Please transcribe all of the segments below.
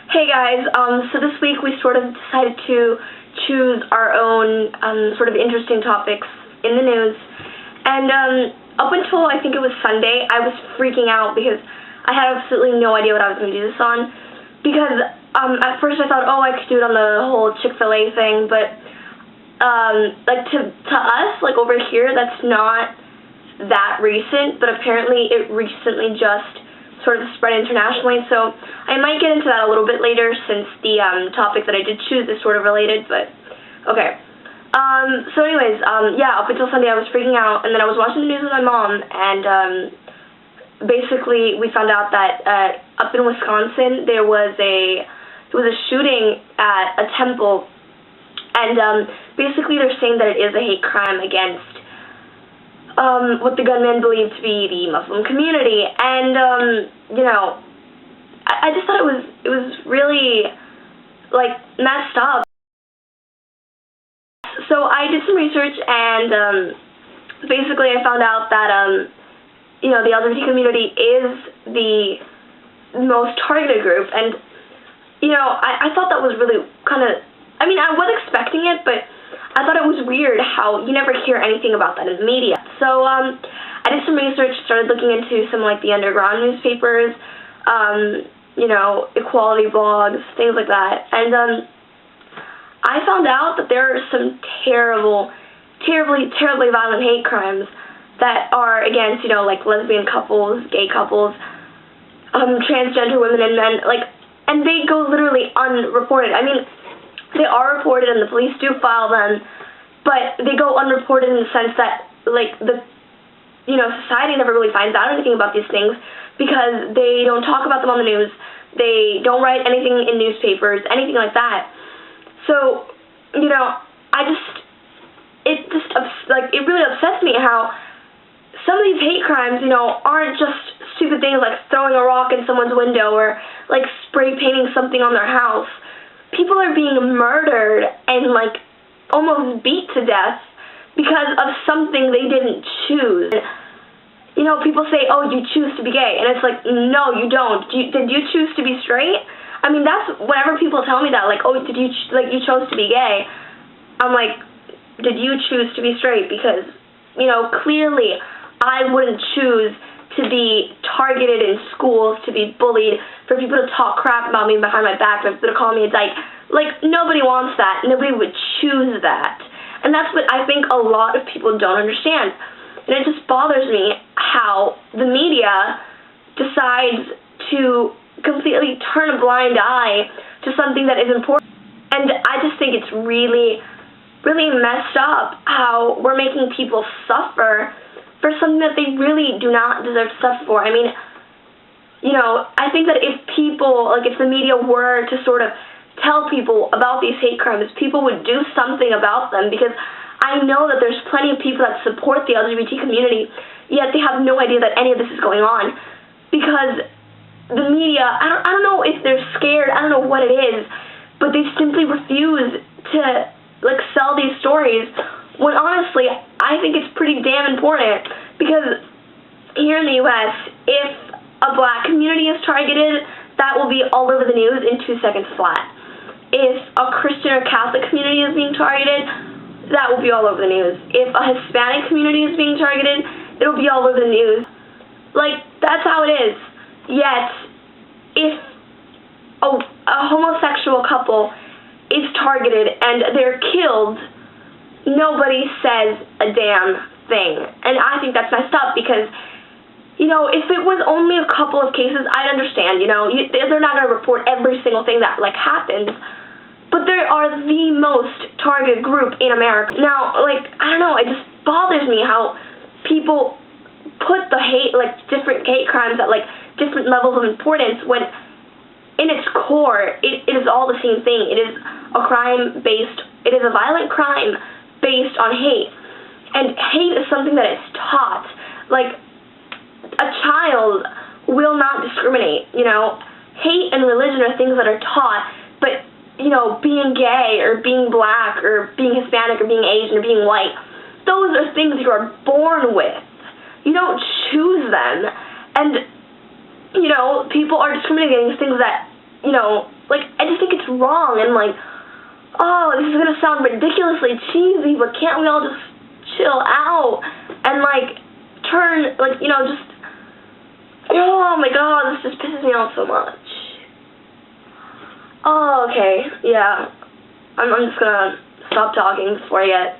Hey guys, so this week we sort of decided to choose our own sort of interesting topics in the news, and up until I think it was Sunday, I was freaking out because I had absolutely no idea what I was going to do this on, because at first I thought, oh, I could do it on the whole Chick-fil-A thing, but like to us, like over here, that's not that recent, but apparently it recently just sort of spread internationally, so I might get into that a little bit later since the topic that I did choose is sort of related, but okay. So anyways, yeah, up until Sunday I was freaking out, and then I was watching the news with my mom, and basically we found out that up in Wisconsin there was a shooting at a temple, and basically they're saying that it is a hate crime against what the gunman believed to be the Muslim community, and you know, I just thought it was really like messed up. So I did some research, and basically I found out that you know, the LGBT community is the most targeted group, and you know, I thought that was really kind of, I mean, I was expecting it, but I thought it was weird how you never hear anything about that in the media. So I did some research, started looking into some like the underground newspapers, you know, equality blogs, things like that, and I found out that there are some terribly violent hate crimes that are against, you know, like lesbian couples, gay couples, transgender women and men, like, and they go literally unreported. I mean, they are reported and the police do file them, but they go unreported in the sense that, like, the, you know, society never really finds out anything about these things because they don't talk about them on the news, they don't write anything in newspapers, anything like that. So, you know, it really upsets me how some of these hate crimes, you know, aren't just stupid things like throwing a rock in someone's window or, like, spray painting something on their house. People are being murdered and, like, almost beat to death because of something they didn't choose. You know, people say, oh, you choose to be gay, and it's like, no, you don't. Did you choose to be straight? I mean, that's whenever people tell me that, like, oh, did you, you chose to be gay, I'm like, did you choose to be straight? Because, you know, clearly I wouldn't choose to be targeted in schools, to be bullied, for people to talk crap about me behind my back, for people to call me a dyke. Like, nobody wants that. Nobody would choose that. And that's what I think a lot of people don't understand. And it just bothers me how the media decides to completely turn a blind eye to something that is important. And I just think it's really, really messed up how we're making people suffer for something that they really do not deserve to suffer for. I mean, you know, I think that if people, like, if the media were to sort of tell people about these hate crimes, people would do something about them, because I know that there's plenty of people that support the LGBT community, yet they have no idea that any of this is going on, because the media, I don't know if they're scared, I don't know what it is, but they simply refuse to, like, sell these stories, when honestly, I think it's pretty damn important, because here in the U.S., if a black community is targeted, that will be all over the news in 2 seconds flat. If a Christian or Catholic community is being targeted, that will be all over the news. If a Hispanic community is being targeted, it'll be all over the news. Like, that's how it is. Yet, if a homosexual couple is targeted and they're killed, nobody says a damn thing. And I think that's messed up, because, you know, if it was only a couple of cases, I'd understand, you know, they're not going to report every single thing that, like, happens, but they are the most targeted group in America. Now, like, I don't know, it just bothers me how people put the hate, like, different hate crimes at, like, different levels of importance, when in its core, it is all the same thing. It is a violent crime based on hate. And hate is something that is taught. Like, a child will not discriminate, you know. Hate and religion are things that are taught, but, you know, being gay or being black or being Hispanic or being Asian or being white, those are things you are born with. You don't choose them. And, you know, people are discriminating against things that you know, like, I just think it's wrong, and, like, oh, this is going to sound ridiculously cheesy, but can't we all just chill out and, like, turn, like, you know, just, oh my god, this just pisses me off so much. Oh, okay, yeah, I'm just going to stop talking before I get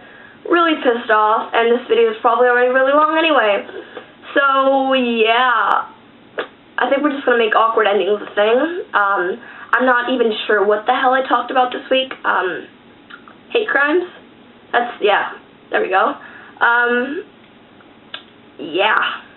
really pissed off, and this video is probably already really long anyway. So, yeah, I think we're just going to make awkward endings a thing. I'm not even sure what the hell I talked about this week. Hate crimes? That's, yeah, there we go. Yeah.